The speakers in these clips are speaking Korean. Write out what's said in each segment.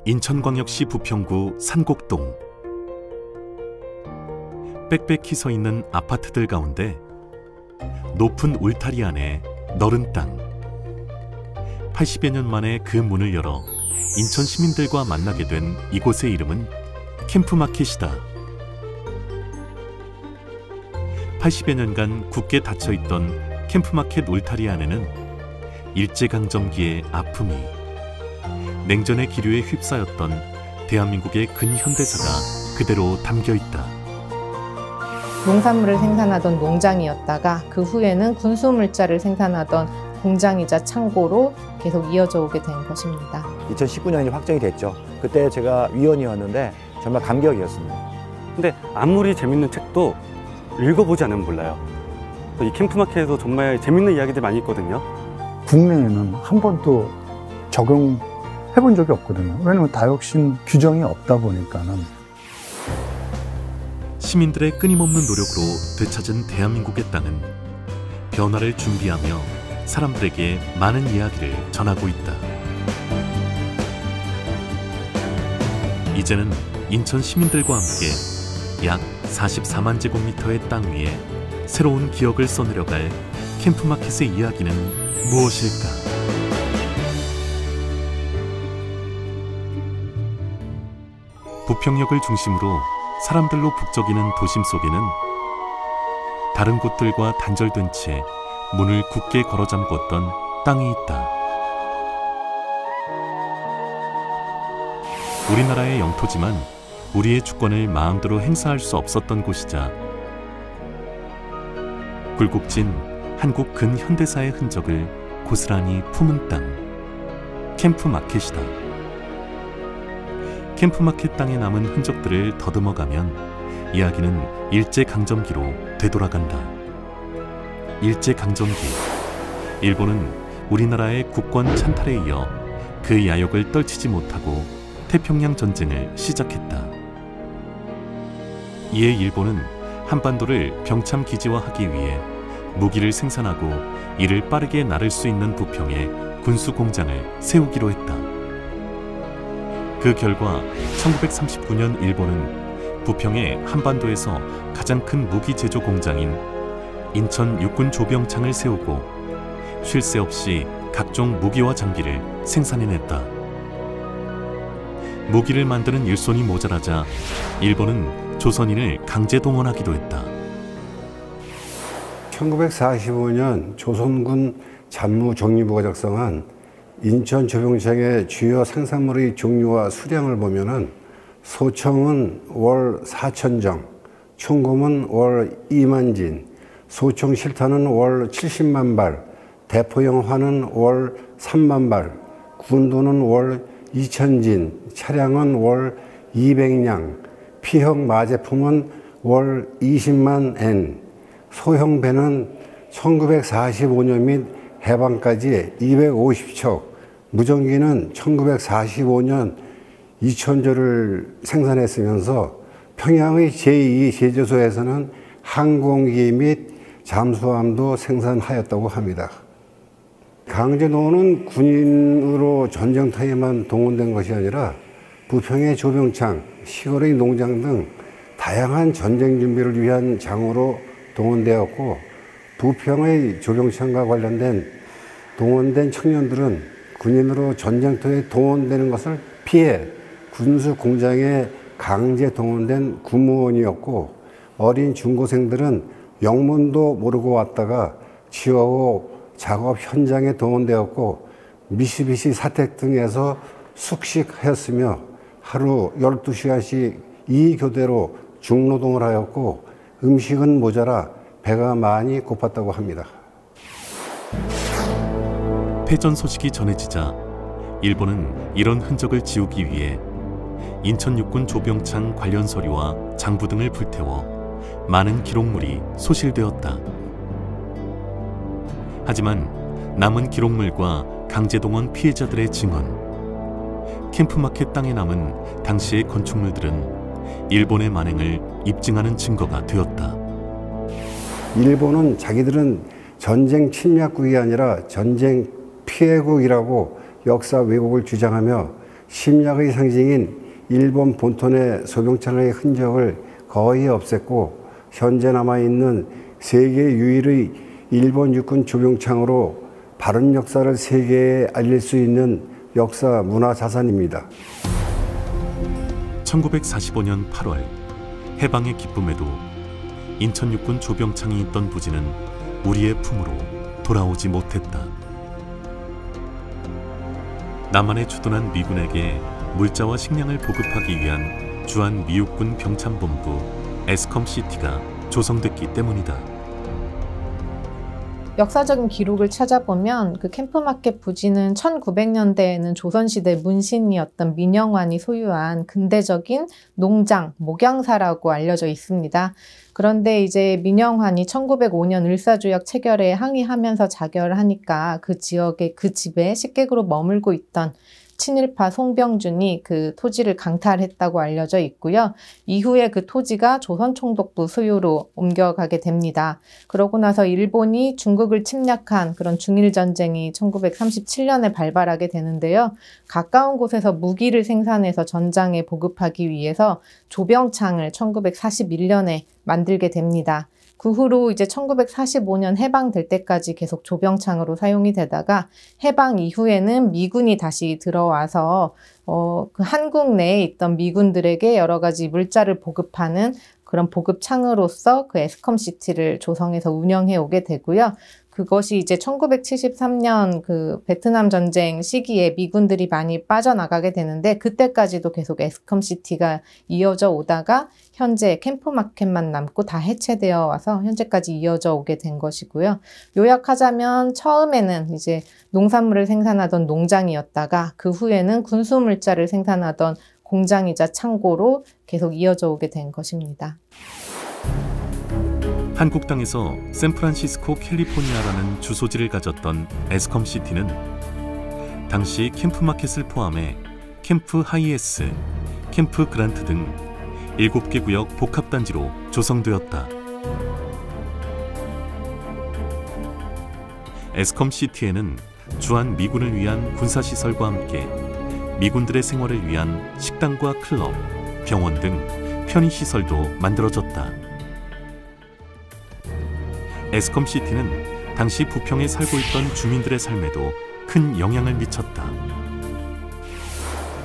인천광역시 부평구 산곡동. 빽빽히 서 있는 아파트들 가운데 높은 울타리 안에 너른 땅. 80여 년 만에 그 문을 열어 인천 시민들과 만나게 된 이곳의 이름은 캠프마켓이다. 80여 년간 굳게 닫혀있던 캠프마켓 울타리 안에는 일제강점기의 아픔이, 냉전의 기류에 휩싸였던 대한민국의 근현대사가 그대로 담겨있다. 농산물을 생산하던 농장이었다가 그 후에는 군수물자를 생산하던 공장이자 창고로 계속 이어져 오게 된 것입니다. 2019년이 확정이 됐죠. 그때 제가 위원이었는데 정말 감격이었습니다. 근데 아무리 재밌는 책도 읽어보지 않으면 몰라요. 이 캠프마켓에서 정말 재밌는 이야기들 많이 있거든요. 국내에는 한 번도 적용해본 적이 없거든요. 왜냐하면 다육신 규정이 없다 보니까는. 시민들의 끊임없는 노력으로 되찾은 대한민국의 땅은 변화를 준비하며 사람들에게 많은 이야기를 전하고 있다. 이제는 인천 시민들과 함께 약 44만 제곱미터의 땅 위에 새로운 기억을 써내려갈 캠프마켓의 이야기는 무엇일까? 부평역을 중심으로 사람들로 북적이는 도심 속에는 다른 곳들과 단절된 채 문을 굳게 걸어 잠궜던 땅이 있다. 우리나라의 영토지만 우리의 주권을 마음대로 행사할 수 없었던 곳이자 굴곡진 한국 근현대사의 흔적을 고스란히 품은 땅, 캠프마켓이다. 캠프마켓 땅에 남은 흔적들을 더듬어가면 이야기는 일제강점기로 되돌아간다. 일제강점기, 일본은 우리나라의 국권 찬탈에 이어 그 야욕을 떨치지 못하고 태평양 전쟁을 시작했다. 이에 일본은 한반도를 병참 기지화하기 위해 무기를 생산하고 이를 빠르게 나를 수 있는 부평에 군수 공장을 세우기로 했다. 그 결과 1939년 일본은 부평에 한반도에서 가장 큰 무기 제조 공장인 인천 육군 조병창을 세우고 쉴 새 없이 각종 무기와 장비를 생산해냈다. 무기를 만드는 일손이 모자라자 일본은 조선인을 강제 동원하기도 했다. 1945년 조선군 잡무정리부가 작성한 인천 조병창의 주요 생산물의 종류와 수량을 보면은 소청은 월 4,000정, 총검은 월 2만 진, 소총 실탄은 월 70만 발, 대포형 화는 월 3만 발, 군도는 월 2,000진, 차량은 월 200량, 피형 마제품은 월 20만 N, 소형 배는 1945년 및 해방까지 250척, 무전기는 1945년 2,000조를 생산했으면서 평양의 제2 제조소에서는 항공기 및 잠수함도 생산하였다고 합니다. 강제동원은 군인으로 전쟁터에만 동원된 것이 아니라 부평의 조병창, 시골의 농장 등 다양한 전쟁 준비를 위한 장으로 동원되었고, 부평의 조병창과 관련된 동원된 청년들은 군인으로 전쟁터에 동원되는 것을 피해 군수 공장에 강제 동원된 군무원이었고, 어린 중고생들은 영문도 모르고 왔다가 치어오 작업 현장에 동원되었고, 미쓰비시 사택 등에서 숙식하였으며 하루 12시간씩 2교대로 중노동을 하였고, 음식은 모자라 배가 많이 고팠다고 합니다. 패전 소식이 전해지자 일본은 이런 흔적을 지우기 위해 인천 육군 조병창 관련 서류와 장부 등을 불태워 많은 기록물이 소실되었다. 하지만 남은 기록물과 강제동원 피해자들의 증언, 캠프마켓 땅에 남은 당시의 건축물들은 일본의 만행을 입증하는 증거가 되었다. 일본은 자기들은 전쟁 침략국이 아니라 전쟁 피해국이라고 역사 왜곡을 주장하며 침략의 상징인 일본 본토의 소병창의 흔적을 거의 없앴고 현재 남아있는 세계 유일의 일본 육군 조병창으로 바른 역사를 세계에 알릴 수 있는 역사 문화 자산입니다. 1945년 8월 해방의 기쁨에도 인천 육군 조병창이 있던 부지는 우리의 품으로 돌아오지 못했다. 남한에 주둔한 미군에게 물자와 식량을 보급하기 위한 주한 미육군 병참본부 에스컴시티가 조성됐기 때문이다. 역사적인 기록을 찾아보면 그 캠프마켓 부지는 1900년대에는 조선시대 문신이었던 민영환이 소유한 근대적인 농장, 목양사라고 알려져 있습니다. 그런데 이제 민영환이 1905년 을사조약 체결에 항의하면서 자결하니까 그 지역에 그 집에 식객으로 머물고 있던 친일파 송병준이 그 토지를 강탈했다고 알려져 있고요. 이후에 그 토지가 조선총독부 소유로 옮겨가게 됩니다. 그러고 나서 일본이 중국을 침략한 그런 중일전쟁이 1937년에 발발하게 되는데요. 가까운 곳에서 무기를 생산해서 전장에 보급하기 위해서 조병창을 1941년에 만들게 됩니다. 그 후로 이제 1945년 해방될 때까지 계속 조병창으로 사용이 되다가 해방 이후에는 미군이 다시 들어와서 그 한국 내에 있던 미군들에게 여러 가지 물자를 보급하는 그런 보급창으로서 그 에스컴시티를 조성해서 운영해 오게 되고요. 그것이 이제 1973년 그 베트남 전쟁 시기에 미군들이 많이 빠져나가게 되는데 그때까지도 계속 에스컴시티가 이어져 오다가 현재 캠프마켓만 남고 다 해체되어 와서 현재까지 이어져 오게 된 것이고요. 요약하자면 처음에는 이제 농산물을 생산하던 농장이었다가 그 후에는 군수물자를 생산하던 공장이자 창고로 계속 이어져 오게 된 것입니다. 한국 땅에서 샌프란시스코 캘리포니아라는 주소지를 가졌던 에스컴시티는 당시 캠프마켓을 포함해 캠프 하이에스, 캠프 그란트 등 7개 구역 복합단지로 조성되었다. 에스컴시티에는 주한 미군을 위한 군사시설과 함께 미군들의 생활을 위한 식당과 클럽, 병원 등 편의시설도 만들어졌다. 에스컴시티는 당시 부평에 살고 있던 주민들의 삶에도 큰 영향을 미쳤다.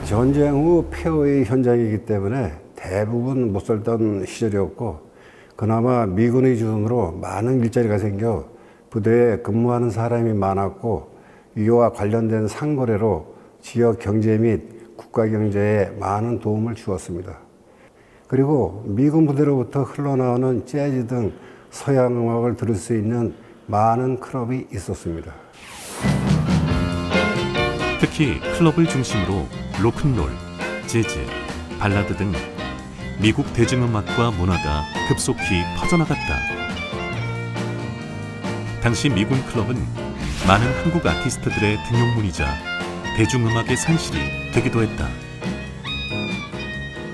전쟁 후 폐허의 현장이기 때문에 대부분 못 살던 시절이었고 그나마 미군의 주둔으로 많은 일자리가 생겨 부대에 근무하는 사람이 많았고 이와 관련된 상거래로 지역 경제 및 국가 경제에 많은 도움을 주었습니다. 그리고 미군 부대로부터 흘러나오는 재즈 등 서양 음악을 들을 수 있는 많은 클럽이 있었습니다. 특히 클럽을 중심으로 로큰롤, 재즈, 발라드 등 미국 대중음악과 문화가 급속히 퍼져나갔다. 당시 미군 클럽은 많은 한국 아티스트들의 등용문이자 대중음악의 산실이 되기도 했다.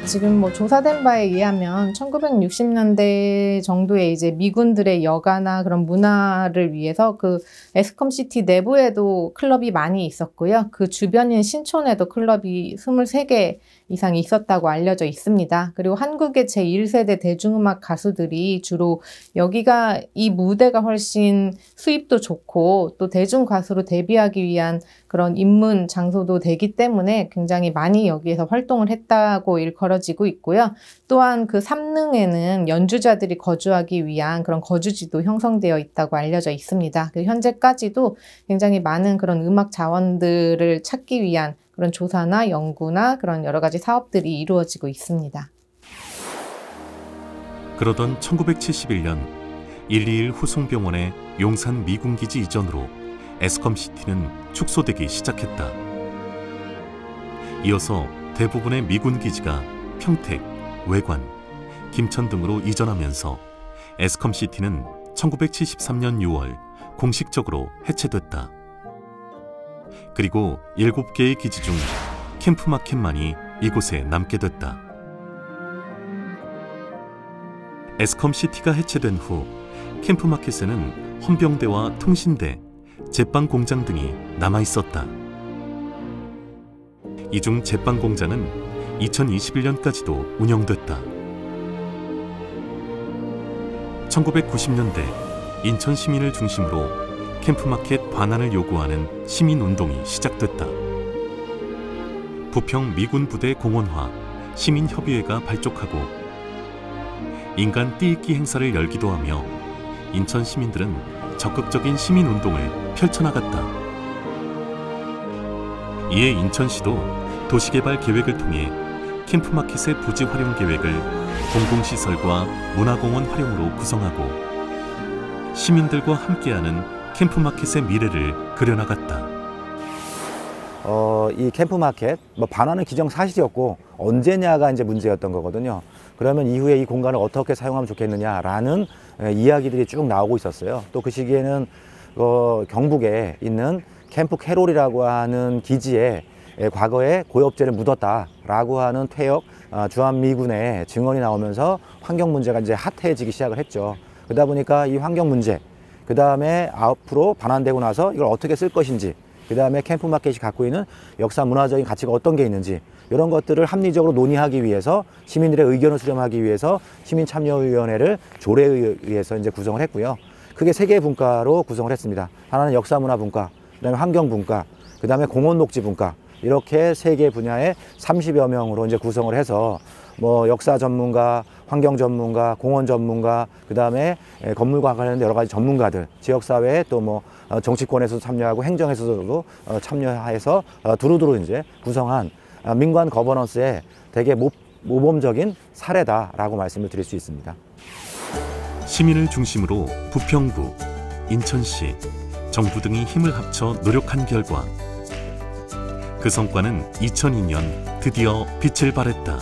지금 뭐 조사된 바에 의하면 1960년대 정도에 이제 미군들의 여가나 그런 문화를 위해서 그 에스컴시티 내부에도 클럽이 많이 있었고요. 그 주변인 신촌에도 클럽이 23개 이상 있었다고 알려져 있습니다. 그리고 한국의 제1세대 대중음악 가수들이 주로 여기가 이 무대가 훨씬 수입도 좋고 또 대중 가수로 데뷔하기 위한 그런 입문 장소도 되기 때문에 굉장히 많이 여기에서 활동을 했다고 일컬어지고 있고요. 또한 그 삼릉에는 연주자들이 거주하기 위한 그런 거주지도 형성되어 있다고 알려져 있습니다. 현재까지도 굉장히 많은 그런 음악 자원들을 찾기 위한 그런 조사나 연구나 그런 여러 가지 사업들이 이루어지고 있습니다. 그러던 1971년 121 후송병원의 용산 미군기지 이전으로 에스컴시티는 축소되기 시작했다. 이어서 대부분의 미군기지가 평택, 외관, 김천 등으로 이전하면서 에스컴시티는 1973년 6월 공식적으로 해체됐다. 그리고 7개의 기지 중 캠프마켓만이 이곳에 남게 됐다. 에스컴시티가 해체된 후 캠프마켓에는 헌병대와 통신대, 제빵 공장 등이 남아있었다. 이 중 제빵 공장은 2021년까지도 운영됐다. 1990년대 인천 시민을 중심으로 캠프마켓 반환을 요구하는 시민운동이 시작됐다. 부평 미군 부대 공원화 시민협의회가 발족하고 인간 띠익기 행사를 열기도 하며 인천 시민들은 적극적인 시민운동을 펼쳐나갔다. 이에 인천시도 도시개발 계획을 통해 캠프마켓의 부지 활용 계획을 공공시설과 문화공원 활용으로 구성하고 시민들과 함께하는 캠프마켓의 미래를 그려나갔다. 이 캠프마켓 반환은 기정사실이었고 언제냐가 이제 문제였던 거거든요. 그러면 이후에 이 공간을 어떻게 사용하면 좋겠느냐라는 이야기들이 쭉 나오고 있었어요. 또 그 시기에는 경북에 있는 캠프 캐롤이라고 하는 기지에 과거에 고엽제를 묻었다라고 하는 퇴역 주한미군의 증언이 나오면서 환경 문제가 이제 핫해지기 시작을 했죠. 그러다 보니까 이 환경 문제, 그 다음에 앞으로 반환되고 나서 이걸 어떻게 쓸 것인지, 그 다음에 캠프마켓이 갖고 있는 역사 문화적인 가치가 어떤 게 있는지 이런 것들을 합리적으로 논의하기 위해서 시민들의 의견을 수렴하기 위해서 시민참여위원회를 조례에 의해서 이제 구성을 했고요. 크게 3개의 분과로 구성을 했습니다. 하나는 역사문화분과, 그 다음에 환경분과, 그 다음에 공원녹지분과, 이렇게 3개 분야에 30여 명으로 이제 구성을 해서 역사 전문가, 환경 전문가, 공원 전문가, 그 다음에 건물과 관련된 여러 가지 전문가들, 지역사회에 또 정치권에서도 참여하고 행정에서도 참여해서 두루두루 이제 구성한 민관 거버넌스의 되게 모범적인 사례다라고 말씀을 드릴 수 있습니다. 시민을 중심으로 부평구, 인천시, 정부 등이 힘을 합쳐 노력한 결과 그 성과는 2002년 드디어 빛을 발했다.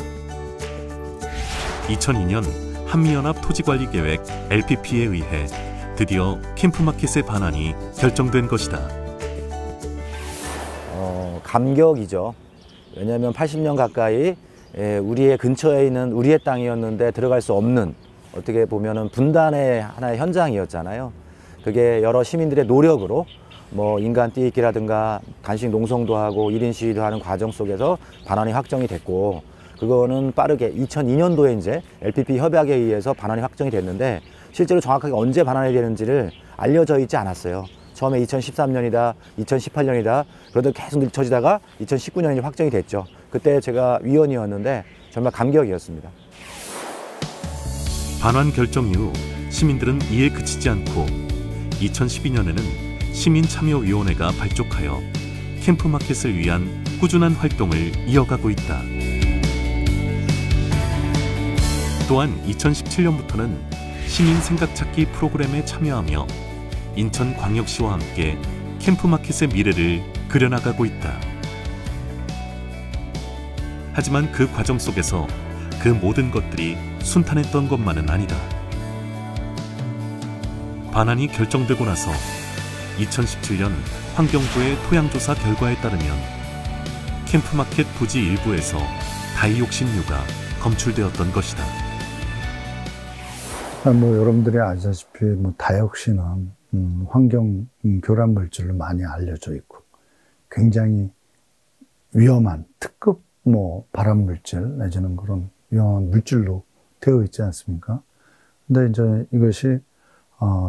2002년 한미연합 토지관리계획 LPP에 의해 드디어 캠프마켓의 반환이 결정된 것이다. 감격이죠. 왜냐하면 80년 가까이 우리의 근처에 있는 우리의 땅이었는데 들어갈 수 없는, 어떻게 보면은 분단의 하나의 현장이었잖아요. 그게 여러 시민들의 노력으로 인간 띠익기라든가 단식 농성도 하고 1인 시위도 하는 과정 속에서 반환이 확정이 됐고, 그거는 빠르게 2002년도에 이제 LPP 협약에 의해서 반환이 확정이 됐는데 실제로 정확하게 언제 반환이 되는지를 알려져 있지 않았어요. 처음에 2013년이다, 2018년이다, 그러다 계속 늦춰지다가 2019년에 확정이 됐죠. 그때 제가 위원이었는데 정말 감격이었습니다. 반환 결정 이후 시민들은 이에 그치지 않고 2012년에는 시민참여위원회가 발족하여 캠프마켓을 위한 꾸준한 활동을 이어가고 있다. 또한 2017년부터는 시민 생각찾기 프로그램에 참여하며 인천광역시와 함께 캠프마켓의 미래를 그려나가고 있다. 하지만 그 과정 속에서 그 모든 것들이 순탄했던 것만은 아니다. 반환이 결정되고 나서 2017년 환경부의 토양조사 결과에 따르면 캠프마켓 부지 일부에서 다이옥신류가 검출되었던 것이다. 여러분들이 아시다시피 다이옥신은 환경 교란 물질로 많이 알려져 있고 굉장히 위험한 특급 발암 물질 내지는 그런 위험한 물질로 되어 있지 않습니까? 근데 이제 이것이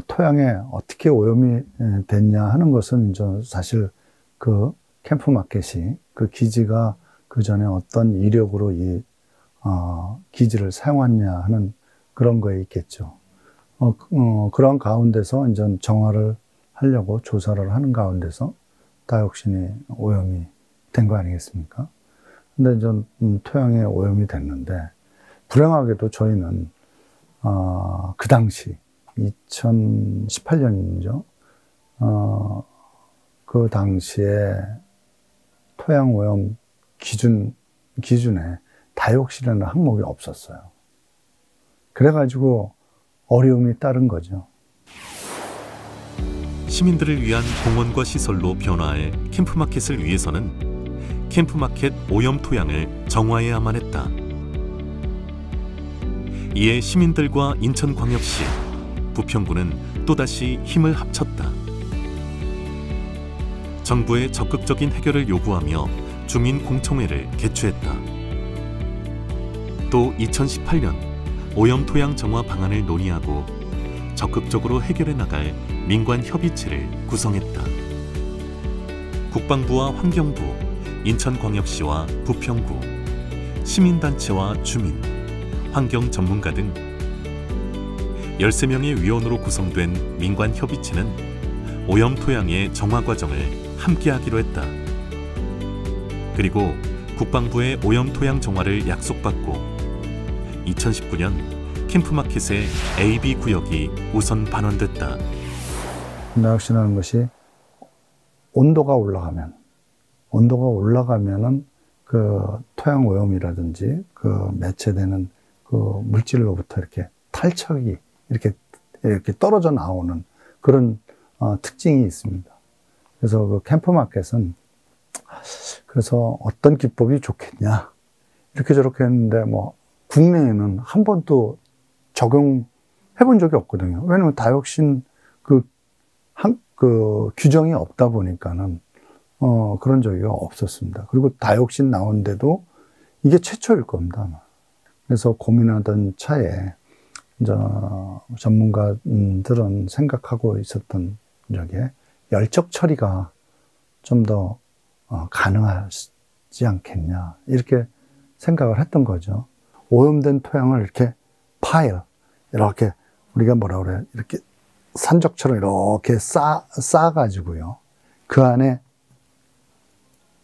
토양에 어떻게 오염이 됐냐 하는 것은 이제 사실 그 캠프마켓이 그 기지가 그 전에 어떤 이력으로 이 기지를 사용했냐 하는 그런 거에 있겠죠. 그런 가운데서 이제 정화를 하려고 조사를 하는 가운데서 다이옥신이 오염이 된 거 아니겠습니까? 근데 이제 토양에 오염이 됐는데 불행하게도 저희는 그 당시 2018년이죠. 그 당시에 토양 오염 기준에 다이옥신이라는 항목이 없었어요. 그래가지고 어려움이 따른 거죠. 시민들을 위한 공원과 시설로 변화할 캠프마켓을 위해서는 캠프마켓 오염 토양을 정화해야만 했다. 이에 시민들과 인천광역시, 부평구는 또다시 힘을 합쳤다. 정부의 적극적인 해결을 요구하며 주민공청회를 개최했다. 또 2018년 오염토양 정화 방안을 논의하고 적극적으로 해결해 나갈 민관협의체를 구성했다. 국방부와 환경부, 인천광역시와 부평구, 시민단체와 주민, 환경 전문가 등 13명의 위원으로 구성된 민관협의체는 오염토양의 정화 과정을 함께하기로 했다. 그리고 국방부의 오염토양 정화를 약속받고 2019년 캠프마켓의 AB 구역이 우선 반환됐다. 나역신하는 것이 온도가 올라가면은 그 토양 오염이라든지 그 매체되는 그 물질로부터 이렇게 탈척이 이렇게 떨어져 나오는 그런 특징이 있습니다. 그래서 그 캠프마켓은 그래서 어떤 기법이 좋겠냐 이렇게 저렇게 했는데 뭐 국내에는 한 번도 적용해 본 적이 없거든요. 왜냐면 다이옥신 그 규정이 없다 보니까는 그런 적이 없었습니다. 그리고 다이옥신 나온데도 이게 최초일 겁니다. 아마. 그래서 고민하던 차에 이제 전문가들은 생각하고 있었던 적에 열적 처리가 좀 더 가능하지 않겠냐 이렇게 생각을 했던 거죠. 오염된 토양을 이렇게 이렇게 우리가 뭐라 그래 이렇게 산적처럼 이렇게 쌓아가지고요. 그 안에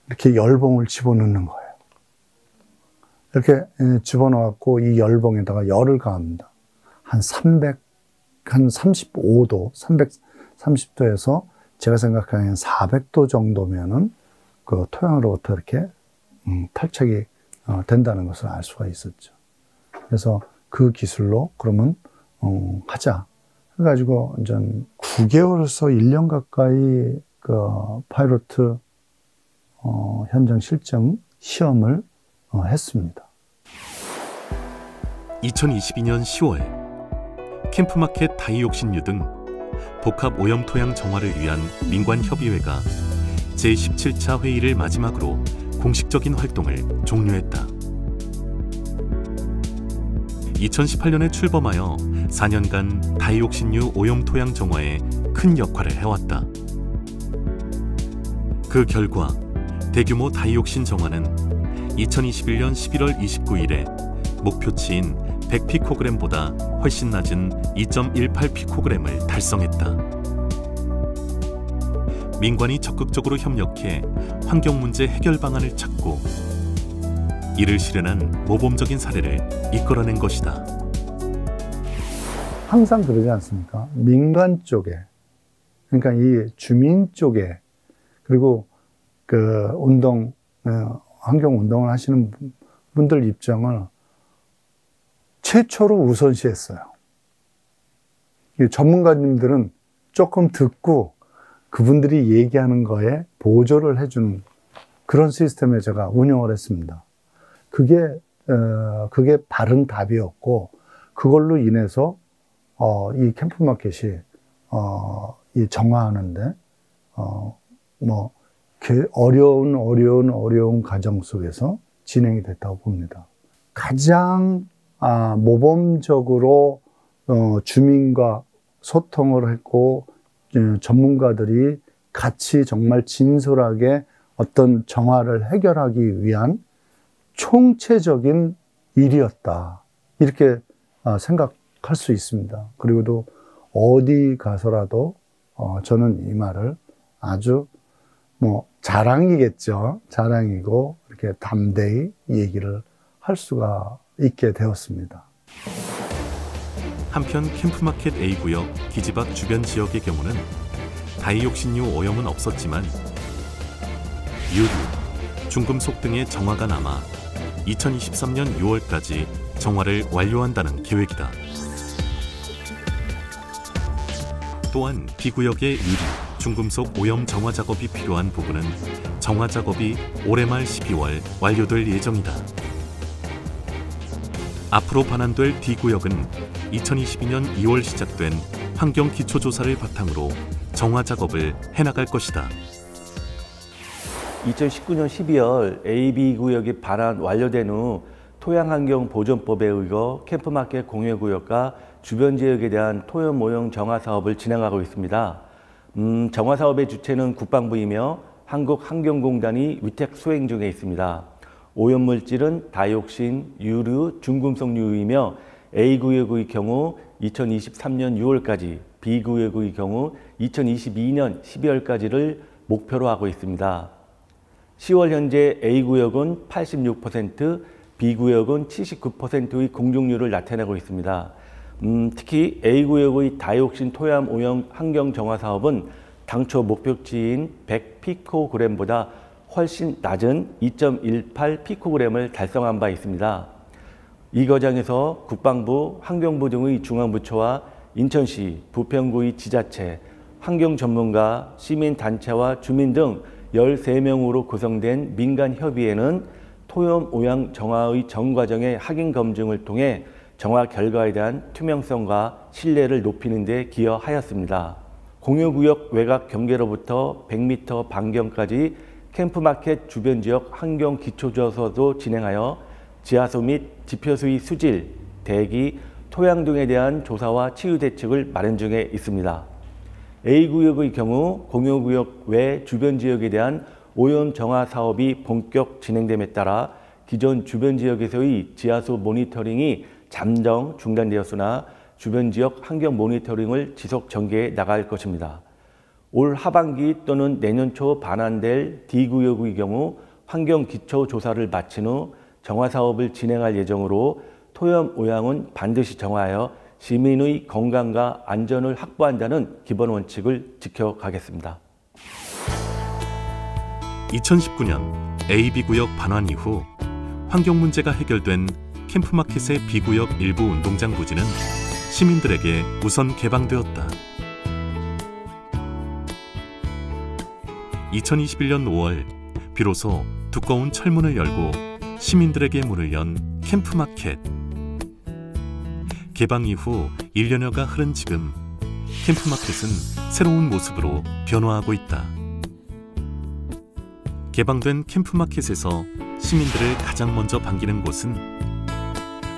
이렇게 열봉을 집어넣는 거예요. 이렇게 집어넣고 이 열봉에다가 열을 가합니다. 한 35도, 330도에서 제가 생각하기엔 400도 정도면은 그 토양으로부터 이렇게 탈착이 된다는 것을 알 수가 있었죠. 그래서 그 기술로 그러면 하자. 그래가지고 이제 9개월에서 1년 가까이 그 파이로트 현장 실증 시험을 했습니다. 2022년 10월 캠프마켓 다이옥신유 등 복합 오염토양 정화를 위한 민관협의회가 제17차 회의를 마지막으로 공식적인 활동을 종료했다. 2018년에 출범하여 4년간 다이옥신유 오염토양 정화에 큰 역할을 해왔다. 그 결과 대규모 다이옥신 정화는 2021년 11월 29일에 목표치인 100피코그램보다 훨씬 낮은 2.18피코그램을 달성했다. 민관이 적극적으로 협력해 환경 문제 해결 방안을 찾고 이를 실현한 모범적인 사례를 이끌어낸 것이다. 항상 그러지 않습니까? 민간 쪽에, 그러니까 이 주민 쪽에, 그리고 그 환경 운동을 하시는 분들 입장을 최초로 우선시했어요. 전문가님들은 조금 듣고 그분들이 얘기하는 거에 보조를 해주는 그런 시스템에 제가 운영을 했습니다. 그게 바른 답이었고, 그걸로 인해서, 이 캠프마켓이, 이 정화하는데, 어려운 과정 속에서 진행이 됐다고 봅니다. 가장, 모범적으로, 주민과 소통을 했고, 전문가들이 같이 정말 진솔하게 어떤 정화를 해결하기 위한 총체적인 일이었다. 이렇게 생각할 수 있습니다. 그리고 또 어디 가서라도 저는 이 말을 아주 자랑이겠죠. 자랑이고 이렇게 담대히 얘기를 할 수가 있게 되었습니다. 한편 캠프마켓 A구역 기지박 주변 지역의 경우는 다이옥신유 오염은 없었지만 유류, 중금속 등의 정화가 남아 2023년 6월까지 정화를 완료한다는 계획이다. 또한 B구역의 유류, 중금속 오염 정화 작업이 필요한 부분은 정화 작업이 올해 말 12월 완료될 예정이다. 앞으로 반환될 D구역은 2022년 2월 시작된 환경 기초조사를 바탕으로 정화 작업을 해나갈 것이다. 2019년 12월 AB구역이 반환 완료된 후 토양환경보존법에 의거 캠프마켓 공유구역과 주변 지역에 대한 토양 오염 정화 사업을 진행하고 있습니다. 정화 사업의 주체는 국방부이며 한국환경공단이 위탁 수행 중에 있습니다. 오염물질은 다이옥신, 유류, 중금속 유이며 A구역의 경우 2023년 6월까지, B구역의 경우 2022년 12월까지를 목표로 하고 있습니다. 10월 현재 A구역은 86%, B구역은 79%의 공정률을 나타내고 있습니다. 특히 A구역의 다이옥신 토양 오염 환경 정화 사업은 당초 목표치인 100피코그램보다 훨씬 낮은 2.18 피코그램을 달성한 바 있습니다. 이 과정에서 국방부, 환경부 등의 중앙부처와 인천시, 부평구의 지자체, 환경 전문가, 시민단체와 주민 등 13명으로 구성된 민간협의회는 토양 오염 정화의 전 과정의 확인 검증을 통해 정화 결과에 대한 투명성과 신뢰를 높이는 데 기여하였습니다. 공유구역 외곽 경계로부터 100m 반경까지 캠프마켓 주변 지역 환경 기초조사도 진행하여 지하수 및 지표수의 수질, 대기, 토양 등에 대한 조사와 치유 대책을 마련 중에 있습니다. A구역의 경우 공유구역 외 주변 지역에 대한 오염 정화 사업이 본격 진행됨에 따라 기존 주변 지역에서의 지하수 모니터링이 잠정 중단되었으나 주변 지역 환경 모니터링을 지속 전개해 나갈 것입니다. 올 하반기 또는 내년 초 반환될 D구역의 경우 환경 기초 조사를 마친 후 정화 사업을 진행할 예정으로 토양 오염은 반드시 정화하여 시민의 건강과 안전을 확보한다는 기본 원칙을 지켜가겠습니다. 2019년 AB구역 반환 이후 환경 문제가 해결된 캠프마켓의 B구역 일부 운동장 부지는 시민들에게 우선 개방되었다. 2021년 5월 비로소 두꺼운 철문을 열고 시민들에게 문을 연 캠프마켓. 개방 이후 1년여가 흐른 지금 캠프마켓은 새로운 모습으로 변화하고 있다. 개방된 캠프마켓에서 시민들을 가장 먼저 반기는 곳은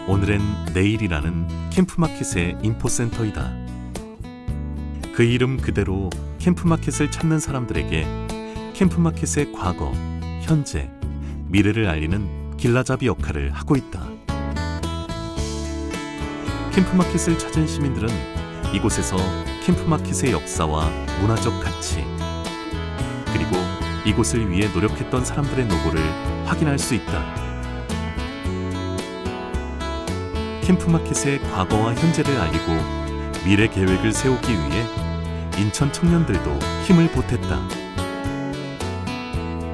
오늘엔 내일이라는 캠프마켓의 인포센터이다. 그 이름 그대로 캠프마켓을 찾는 사람들에게 캠프마켓의 과거, 현재, 미래를 알리는 길라잡이 역할을 하고 있다. 캠프마켓을 찾은 시민들은 이곳에서 캠프마켓의 역사와 문화적 가치, 그리고 이곳을 위해 노력했던 사람들의 노고를 확인할 수 있다. 캠프마켓의 과거와 현재를 알리고 미래 계획을 세우기 위해 인천 청년들도 힘을 보탰다.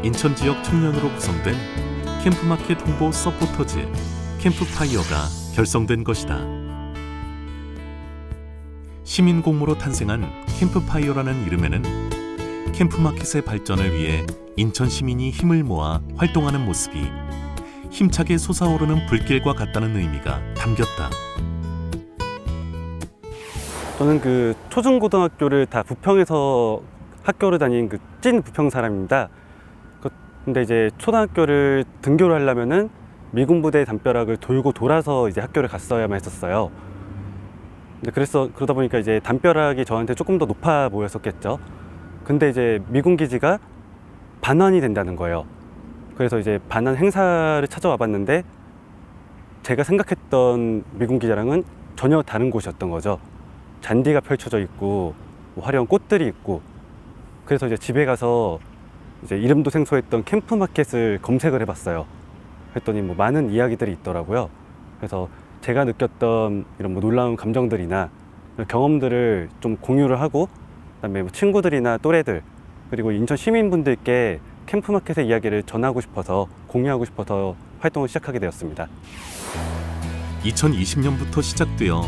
인천 지역 청년으로 구성된 캠프마켓 홍보 서포터즈 캠프파이어가 결성된 것이다. 시민 공모로 탄생한 캠프파이어라는 이름에는 캠프마켓의 발전을 위해 인천 시민이 힘을 모아 활동하는 모습이 힘차게 솟아오르는 불길과 같다는 의미가 담겼다. 저는 그 초중고등학교를 다 부평에서 학교를 다닌 그 찐 부평 사람입니다. 근데 이제 초등학교를 등교를 하려면은 미군부대 담벼락을 돌고 돌아서 이제 학교를 갔어야만 했었어요. 근데 그러다 보니까 이제 담벼락이 저한테 조금 더 높아 보였었겠죠. 근데 이제 미군 기지가 반환이 된다는 거예요. 그래서 이제 반환 행사를 찾아와 봤는데 제가 생각했던 미군 기지랑은 전혀 다른 곳이었던 거죠. 잔디가 펼쳐져 있고 화려한 꽃들이 있고, 그래서 이제 집에 가서 이제 이름도 생소했던 캠프마켓을 검색을 해봤어요. 했더니 뭐 많은 이야기들이 있더라고요. 그래서 제가 느꼈던 이런 뭐 놀라운 감정들이나 경험들을 좀 공유를 하고, 그다음에 뭐 친구들이나 또래들, 그리고 인천 시민분들께 캠프마켓의 이야기를 전하고 싶어서, 공유하고 싶어서 활동을 시작하게 되었습니다. 2020년부터 시작되어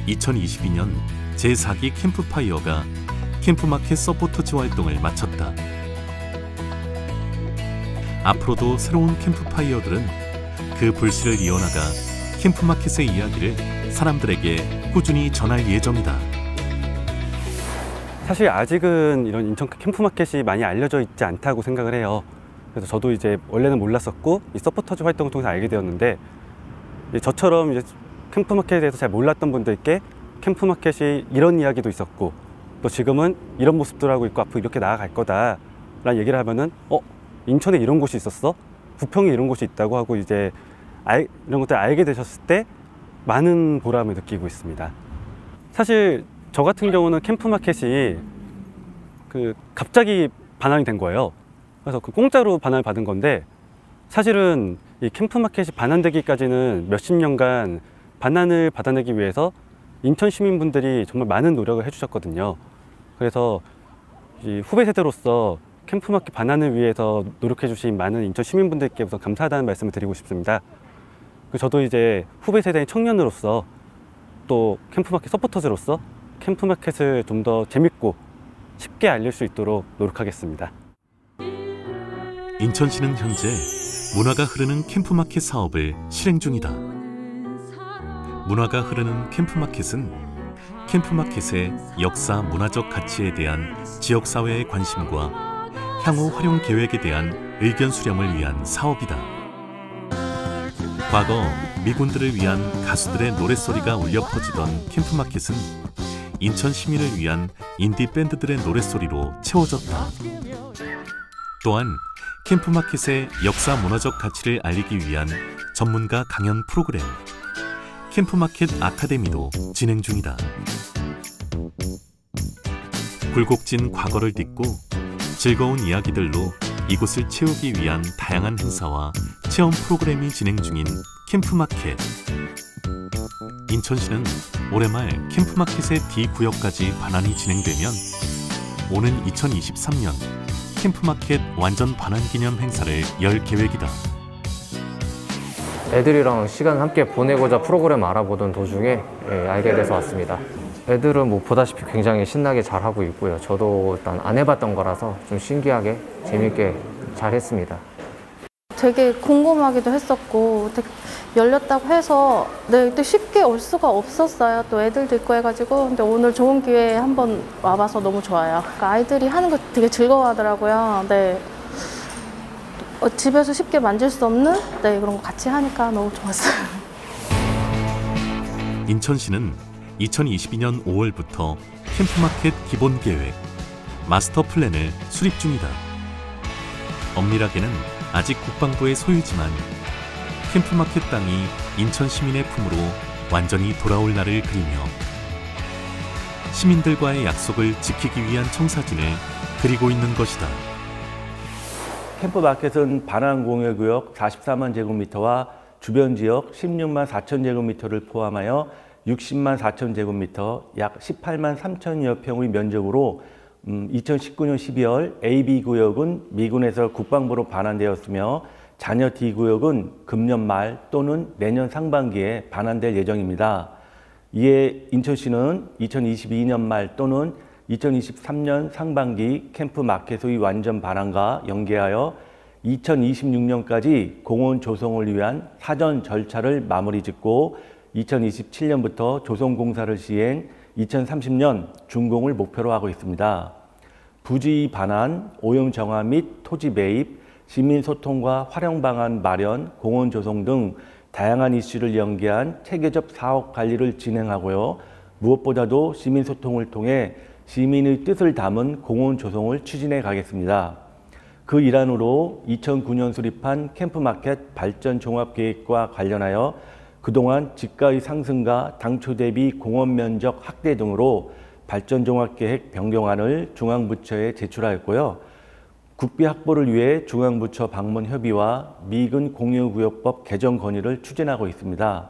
2022년 제4기 캠프파이어가 캠프마켓 서포터즈 활동을 마쳤다. 앞으로도 새로운 캠프파이어들은 그 불씨를 이어나가 캠프마켓의 이야기를 사람들에게 꾸준히 전할 예정이다. 사실 아직은 이런 인천 캠프마켓이 많이 알려져 있지 않다고 생각을 해요. 그래서 저도 이제 원래는 몰랐었고 이 서포터즈 활동을 통해서 알게 되었는데, 저처럼 이제 캠프마켓에 대해서 잘 몰랐던 분들께 캠프마켓이 이런 이야기도 있었고 또 지금은 이런 모습들 하고 있고 앞으로 이렇게 나아갈 거다 라는 얘기를 하면은 인천에 이런 곳이 있었어? 부평에 이런 곳이 있다고 하고 이제 이런 것들 알게 되셨을 때 많은 보람을 느끼고 있습니다. 사실 저 같은 경우는 캠프마켓이 갑자기 반환이 된 거예요. 그래서 공짜로 반환을 받은 건데, 사실은 이 캠프마켓이 반환되기까지는 몇십 년간 반환을 받아내기 위해서 인천 시민분들이 정말 많은 노력을 해주셨거든요. 그래서 이 후배 세대로서 캠프마켓 반환을 위해서 노력해 주신 많은 인천 시민분들께 우선 감사하다는 말씀을 드리고 싶습니다. 저도 이제 후배 세대의 청년으로서 또 캠프마켓 서포터즈로서 캠프마켓을 좀 더 재밌고 쉽게 알릴 수 있도록 노력하겠습니다. 인천시는 현재 문화가 흐르는 캠프마켓 사업을 실행 중이다. 문화가 흐르는 캠프마켓은 캠프마켓의 역사 문화적 가치에 대한 지역사회의 관심과 향후 활용 계획에 대한 의견 수렴을 위한 사업이다. 과거 미군들을 위한 가수들의 노랫소리가 울려 퍼지던 캠프마켓은 인천 시민을 위한 인디 밴드들의 노랫소리로 채워졌다. 또한 캠프마켓의 역사 문화적 가치를 알리기 위한 전문가 강연 프로그램 캠프마켓 아카데미도 진행 중이다. 굴곡진 과거를 딛고 즐거운 이야기들로 이곳을 채우기 위한 다양한 행사와 체험 프로그램이 진행 중인 캠프마켓. 인천시는 올해 말 캠프마켓의 D구역까지 반환이 진행되면 오는 2023년 캠프마켓 완전 반환 기념 행사를 열 계획이다. 애들이랑 시간 함께 보내고자 프로그램 알아보던 도중에 알게 돼서 왔습니다. 애들은 뭐 보다시피 굉장히 신나게 잘 하고 있고요. 저도 일단 안 해봤던 거라서 좀 신기하게 재밌게 잘 했습니다. 되게 궁금하기도 했었고 열렸다고 해서 그때 쉽게 올 수가 없었어요. 또 애들도 있고 해가지고. 근데 오늘 좋은 기회에 한번 와봐서 너무 좋아요. 그러니까 아이들이 하는 거 되게 즐거워하더라고요. 네. 집에서 쉽게 만질 수 없는 그런 거 같이 하니까 너무 좋았어요. 인천시는 2022년 5월부터 캠프마켓 기본계획, 마스터 플랜을 수립 중이다. 엄밀하게는 아직 국방부의 소유지만 캠프마켓 땅이 인천 시민의 품으로 완전히 돌아올 날을 그리며 시민들과의 약속을 지키기 위한 청사진을 그리고 있는 것이다. 캠프마켓은 반환 공여구역 44만 제곱미터와 주변 지역 16만 4천 제곱미터를 포함하여 60만 4천 제곱미터, 약 18만 3천여 평의 면적으로 2019년 12월 AB구역은 미군에서 국방부로 반환되었으며 잔여 D구역은 금년 말 또는 내년 상반기에 반환될 예정입니다. 이에 인천시는 2022년 말 또는 2023년 상반기 캠프마켓의 완전 반환과 연계하여 2026년까지 공원 조성을 위한 사전 절차를 마무리 짓고 2027년부터 조성 공사를 시행, 2030년 준공을 목표로 하고 있습니다. 부지 반환, 오염 정화 및 토지 매입, 시민 소통과 활용 방안 마련, 공원 조성 등 다양한 이슈를 연계한 체계적 사업 관리를 진행하고요. 무엇보다도 시민 소통을 통해 시민의 뜻을 담은 공원 조성을 추진해 가겠습니다. 그 일환으로 2009년 수립한 캠프마켓 발전 종합계획과 관련하여 그동안 지가의 상승과 당초 대비 공원 면적 확대 등으로 발전 종합계획 변경안을 중앙부처에 제출하였고요. 국비 확보를 위해 중앙부처 방문 협의와 미군 공유구역법 개정 건의를 추진하고 있습니다.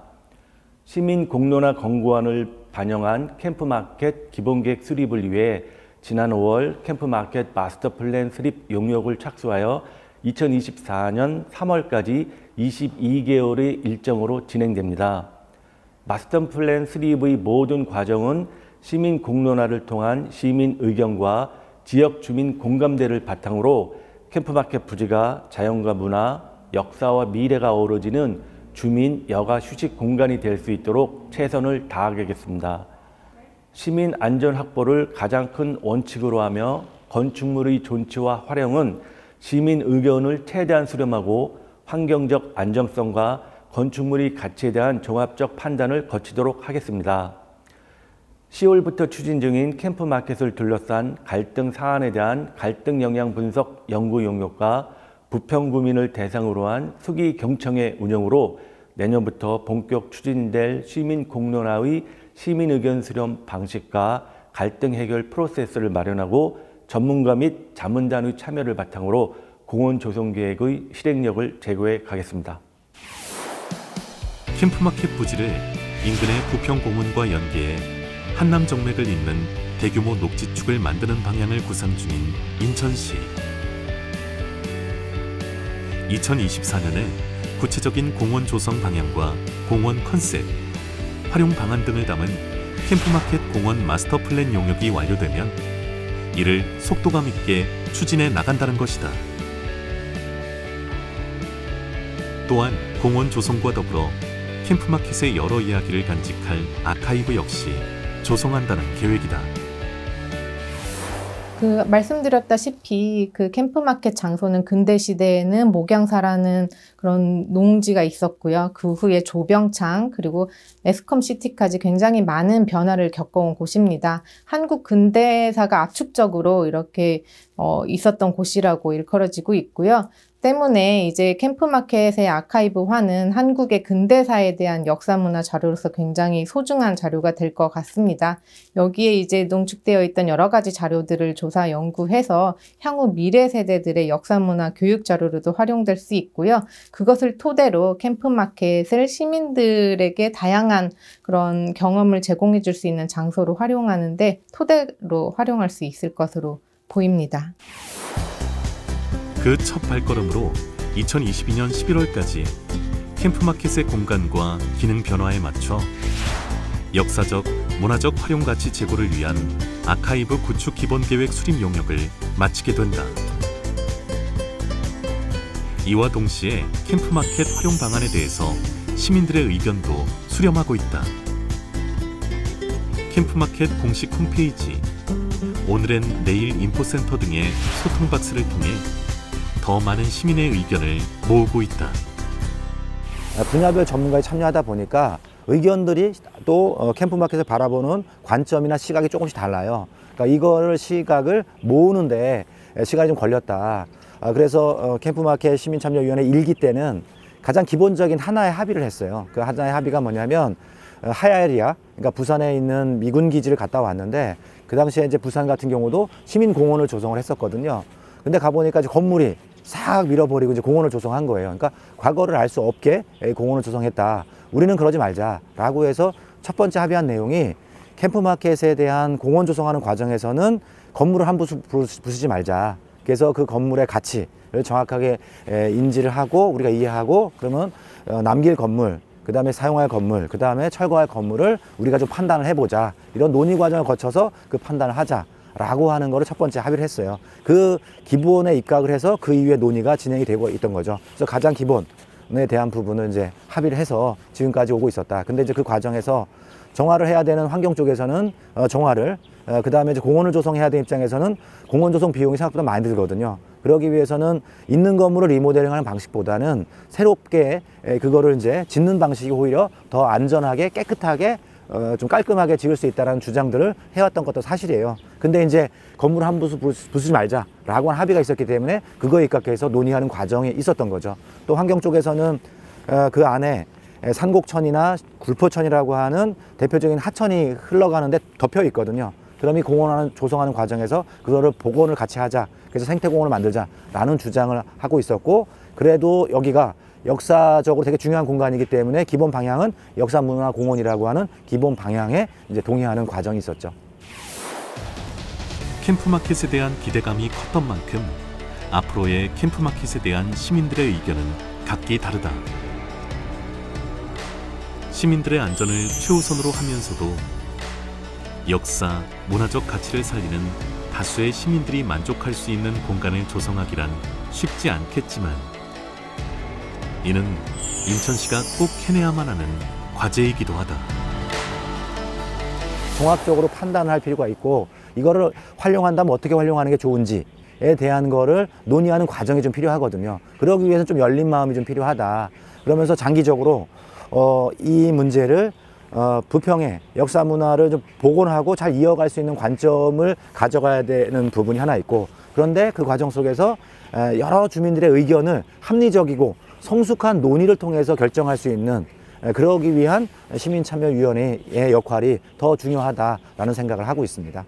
시민 공론화 권고안을 반영한 캠프마켓 기본계획 수립을 위해 지난 5월 캠프마켓 마스터플랜 수립 용역을 착수하여 2024년 3월까지 22개월의 일정으로 진행됩니다. 마스터플랜 수립의 모든 과정은 시민 공론화를 통한 시민 의견과 지역 주민 공감대를 바탕으로 캠프마켓 부지가 자연과 문화, 역사와 미래가 어우러지는 주민 여가 휴식 공간이 될 수 있도록 최선을 다하겠습니다. 시민 안전 확보를 가장 큰 원칙으로 하며 건축물의 존치와 활용은 시민 의견을 최대한 수렴하고 환경적 안정성과 건축물의 가치에 대한 종합적 판단을 거치도록 하겠습니다. 10월부터 추진 중인 캠프마켓을 둘러싼 갈등 사안에 대한 갈등 영향 분석 연구 용역과 부평 구민을 대상으로 한 수기 경청회 운영으로 내년부터 본격 추진될 시민 공론화의 시민 의견 수렴 방식과 갈등 해결 프로세스를 마련하고 전문가 및 자문단의 참여를 바탕으로 공원 조성 계획의 실행력을 제고해 가겠습니다. 캠프마켓 부지를 인근의 부평공원과 연계해 한남 정맥을 잇는 대규모 녹지축을 만드는 방향을 구상 중인 인천시. 2024년에 구체적인 공원 조성 방향과 공원 컨셉, 활용 방안 등을 담은 캠프마켓 공원 마스터 플랜 용역이 완료되면 이를 속도감 있게 추진해 나간다는 것이다. 또한 공원 조성과 더불어 캠프마켓의 여러 이야기를 간직할 아카이브 역시 조성한다는 계획이다. 말씀드렸다시피 캠프마켓 장소는 근대 시대에는 목양사라는 그런 농지가 있었고요. 그 후에 조병창 그리고 에스컴시티까지 굉장히 많은 변화를 겪어온 곳입니다. 한국 근대사가 압축적으로 이렇게 있었던 곳이라고 일컬어지고 있고요. 때문에 이제 캠프마켓의 아카이브화는 한국의 근대사에 대한 역사문화 자료로서 굉장히 소중한 자료가 될 것 같습니다. 여기에 이제 농축되어 있던 여러 가지 자료들을 조사 연구해서 향후 미래 세대들의 역사문화 교육 자료로도 활용될 수 있고요. 그것을 토대로 캠프마켓을 시민들에게 다양한 그런 경험을 제공해 줄 수 있는 장소로 활용하는데 토대로 활용할 수 있을 것으로 보입니다. 그 첫 발걸음으로 2022년 11월까지 캠프마켓의 공간과 기능 변화에 맞춰 역사적, 문화적 활용 가치 제고를 위한 아카이브 구축 기본계획 수립 용역을 마치게 된다. 이와 동시에 캠프마켓 활용 방안에 대해서 시민들의 의견도 수렴하고 있다. 캠프마켓 공식 홈페이지, 오늘은 내일 인포센터 등의 소통 박스를 통해 더 많은 시민의 의견을 모으고 있다. 분야별 전문가에 참여하다 보니까 의견들이 또 캠프마켓을 바라보는 관점이나 시각이 조금씩 달라요. 그러니까 이거를 시각을 모으는데 시간이 좀 걸렸다. 그래서 캠프마켓 시민참여위원회 1기 때는 가장 기본적인 하나의 합의를 했어요. 그 하나의 합의가 뭐냐면 하야에리아, 그러니까 부산에 있는 미군 기지를 갔다 왔는데 그 당시에 이제 부산 같은 경우도 시민공원을 조성을 했었거든요. 근데 가보니까 이제 건물이 싹 밀어버리고 이제 공원을 조성한 거예요. 그러니까 과거를 알 수 없게 공원을 조성했다. 우리는 그러지 말자라고 해서 첫 번째 합의한 내용이 캠프마켓에 대한 공원 조성하는 과정에서는 건물을 함부로 부수지 말자. 그래서 그 건물의 가치를 정확하게 인지를 하고 우리가 이해하고 그러면 남길 건물, 그 다음에 사용할 건물, 그 다음에 철거할 건물을 우리가 좀 판단을 해보자. 이런 논의 과정을 거쳐서 그 판단을 하자. 라고 하는 거를 첫 번째 합의를 했어요. 그 기본에 입각을 해서 그 이후에 논의가 진행이 되고 있던 거죠. 그래서 가장 기본에 대한 부분은 이제 합의를 해서 지금까지 오고 있었다. 근데 이제 그 과정에서 정화를 해야 되는 환경 쪽에서는 정화를, 그 다음에 이제 공원을 조성해야 되는 입장에서는 공원 조성 비용이 생각보다 많이 들거든요. 그러기 위해서는 있는 건물을 리모델링하는 방식보다는 새롭게 그거를 이제 짓는 방식이 오히려 더 안전하게 깨끗하게 좀 깔끔하게 지을 수 있다는 주장들을 해왔던 것도 사실이에요. 근데 이제 건물 한 부수지 말자라고 한 합의가 있었기 때문에 그거에 입각해서 논의하는 과정이 있었던 거죠. 또 환경 쪽에서는 그 안에 산곡천이나 굴포천이라고 하는 대표적인 하천이 흘러가는데 덮여 있거든요. 그럼 이 공원을 조성하는 과정에서 그거를 복원을 같이 하자. 그래서 생태공원을 만들자라는 주장을 하고 있었고, 그래도 여기가 역사적으로 되게 중요한 공간이기 때문에 기본 방향은 역사문화공원이라고 하는 기본 방향에 이제 동의하는 과정이 있었죠. 캠프마켓에 대한 기대감이 컸던 만큼 앞으로의 캠프마켓에 대한 시민들의 의견은 각기 다르다. 시민들의 안전을 최우선으로 하면서도 역사, 문화적 가치를 살리는 다수의 시민들이 만족할 수 있는 공간을 조성하기란 쉽지 않겠지만 이는 인천시가 꼭 해내야만 하는 과제이기도 하다. 종합적으로 판단할 필요가 있고 이거를 활용한다면 어떻게 활용하는 게 좋은지 대한 거를 논의하는 과정이 좀 필요하거든요. 그러기 위해서는 좀 열린 마음이 좀 필요하다. 그러면서 장기적으로 이 문제를 부평의 역사 문화를 좀 복원하고 잘 이어갈 수 있는 관점을 가져가야 되는 부분이 하나 있고, 그런데 그 과정 속에서 여러 주민들의 의견을 합리적이고 성숙한 논의를 통해서 결정할 수 있는, 그러기 위한 시민참여위원회의 역할이 더 중요하다라는 생각을 하고 있습니다.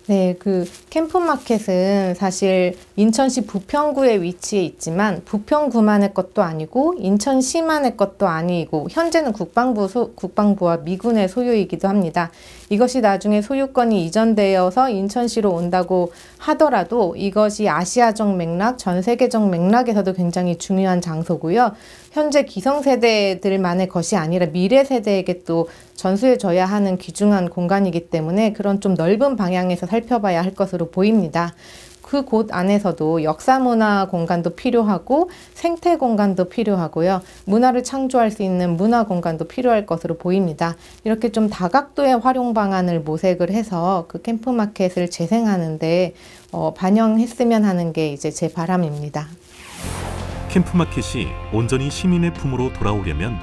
네, 그 캠프마켓은 사실 인천시 부평구에 위치해 있지만 부평구만의 것도 아니고 인천시만의 것도 아니고 현재는 국방부와 미군의 소유이기도 합니다. 이것이 나중에 소유권이 이전되어서 인천시로 온다고 하더라도 이것이 아시아적 맥락, 전 세계적 맥락에서도 굉장히 중요한 장소고요. 현재 기성세대들만의 것이 아니라 미래 세대에게 또 전수해줘야 하는 귀중한 공간이기 때문에 그런 좀 넓은 방향에서 살펴봐야 할 것으로 보입니다. 그 곳 안에서도 역사문화 공간도 필요하고 생태 공간도 필요하고요. 문화를 창조할 수 있는 문화 공간도 필요할 것으로 보입니다. 이렇게 좀 다각도의 활용 방안을 모색을 해서 그 캠프마켓을 재생하는데 반영했으면 하는 게 이제 제 바람입니다. 캠프마켓이 온전히 시민의 품으로 돌아오려면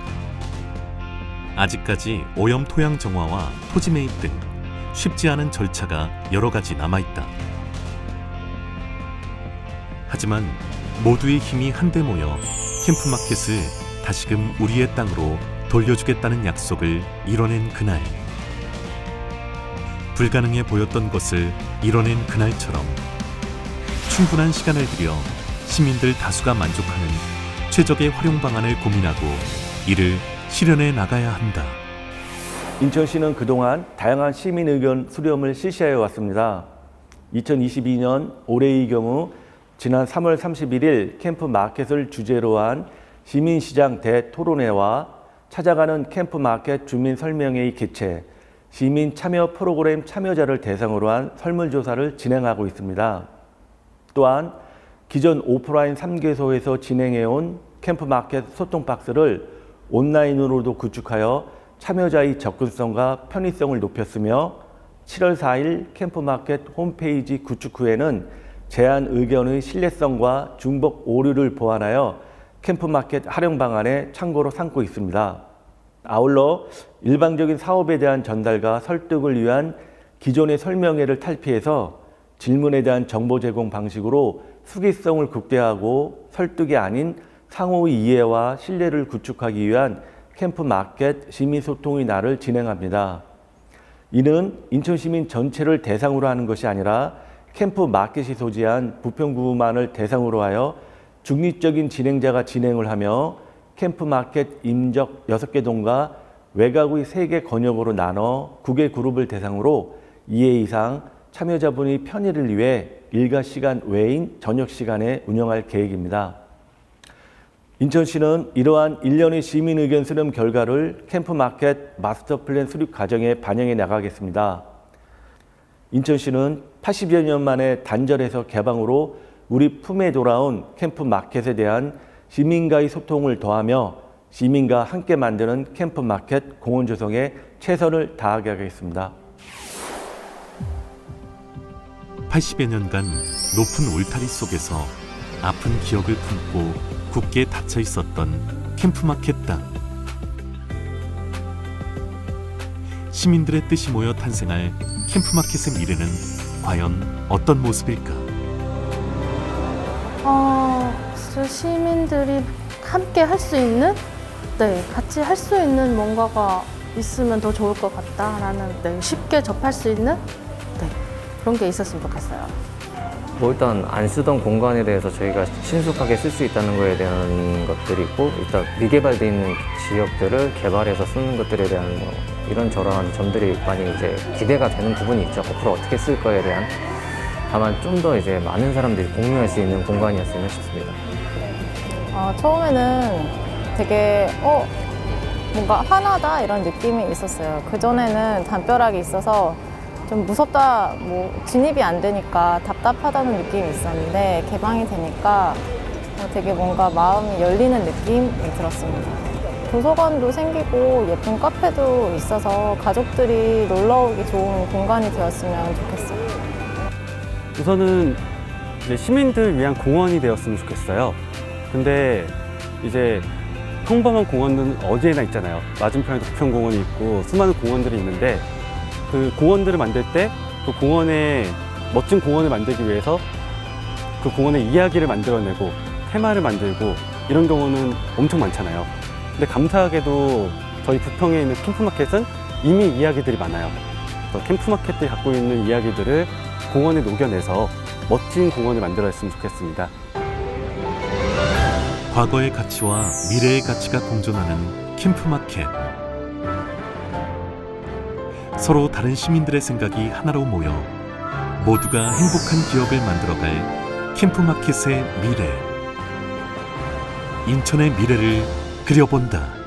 아직까지 오염 토양 정화와 토지 매입 등 쉽지 않은 절차가 여러 가지 남아있다. 하지만 모두의 힘이 한데 모여 캠프마켓을 다시금 우리의 땅으로 돌려주겠다는 약속을 이뤄낸 그날, 불가능해 보였던 것을 이뤄낸 그날처럼 충분한 시간을 들여 시민들 다수가 만족하는 최적의 활용 방안을 고민하고 이를 실현해 나가야 한다. 인천시는 그동안 다양한 시민 의견 수렴을 실시하여 왔습니다. 2022년 올해의 경우 지난 3월 31일 캠프마켓을 주제로 한 시민시장 대토론회와 찾아가는 캠프마켓 주민 설명회의 개최, 시민 참여 프로그램 참여자를 대상으로 한 설문조사를 진행하고 있습니다. 또한 기존 오프라인 3개소에서 진행해온 캠프마켓 소통박스를 온라인으로도 구축하여 참여자의 접근성과 편의성을 높였으며 7월 4일 캠프마켓 홈페이지 구축 후에는 제안 의견의 신뢰성과 중복 오류를 보완하여 캠프마켓 활용 방안에 참고로 삼고 있습니다. 아울러 일방적인 사업에 대한 전달과 설득을 위한 기존의 설명회를 탈피해서 질문에 대한 정보 제공 방식으로 수기성을 극대화하고 설득이 아닌 상호의 이해와 신뢰를 구축하기 위한 캠프마켓 시민소통의 날을 진행합니다. 이는 인천시민 전체를 대상으로 하는 것이 아니라 캠프마켓이 소재한 부평구만을 대상으로 하여 중립적인 진행자가 진행을 하며 캠프마켓 임적 6개 동과 외곽의 3개 권역으로 나눠 9개 그룹을 대상으로 2회 이상 참여자분의 편의를 위해 일과 시간 외인 저녁 시간에 운영할 계획입니다. 인천시는 이러한 1년의 시민 의견 수렴 결과를 캠프마켓 마스터 플랜 수립 과정에 반영해 나가겠습니다. 인천시는 80여 년 만에 단절해서 개방으로 우리 품에 돌아온 캠프마켓에 대한 시민과의 소통을 더하며 시민과 함께 만드는 캠프마켓 공원 조성에 최선을 다하게 하겠습니다. 80여 년간 높은 울타리 속에서 아픈 기억을 품고 굳게 닫혀 있었던 캠프마켓 땅. 시민들의 뜻이 모여 탄생할 캠프마켓의 미래는 과연 어떤 모습일까? 시민들이 함께 할 수 있는, 같이 할 수 있는 뭔가가 있으면 더 좋을 것 같다라는, 쉽게 접할 수 있는, 그런 게 있었으면 좋겠어요. 뭐 일단 안 쓰던 공간에 대해서 저희가 신속하게 쓸 수 있다는 거에 대한 것들이 있고, 일단 미개발되어 있는 지역들을 개발해서 쓰는 것들에 대한 뭐 이런저런 점들이 많이 이제 기대가 되는 부분이 있죠. 앞으로 어떻게 쓸 거에 대한. 다만 좀 더 이제 많은 사람들이 공유할 수 있는 공간이었으면 싶습니다. 처음에는 되게 뭔가 하나다 이런 느낌이 있었어요. 그전에는 담벼락이 있어서 좀 무섭다, 뭐 진입이 안 되니까 답답하다는 느낌이 있었는데 개방이 되니까 되게 뭔가 마음이 열리는 느낌이 들었습니다. 도서관도 생기고 예쁜 카페도 있어서 가족들이 놀러 오기 좋은 공간이 되었으면 좋겠어요. 우선은 이제 시민들 위한 공원이 되었으면 좋겠어요. 근데 이제 평범한 공원은 어디에나 있잖아요. 맞은편에도 부평공원이 있고 수많은 공원들이 있는데 그 공원들을 만들 때 그 공원에 멋진 공원을 만들기 위해서 그 공원의 이야기를 만들어내고 테마를 만들고 이런 경우는 엄청 많잖아요. 근데 감사하게도 저희 부평에 있는 캠프마켓은 이미 이야기들이 많아요. 그래서 캠프마켓들이 갖고 있는 이야기들을 공원에 녹여내서 멋진 공원을 만들었으면 좋겠습니다. 과거의 가치와 미래의 가치가 공존하는 캠프마켓. 서로 다른 시민들의 생각이 하나로 모여 모두가 행복한 기억을 만들어갈 캠프마켓의 미래. 인천의 미래를 그려본다.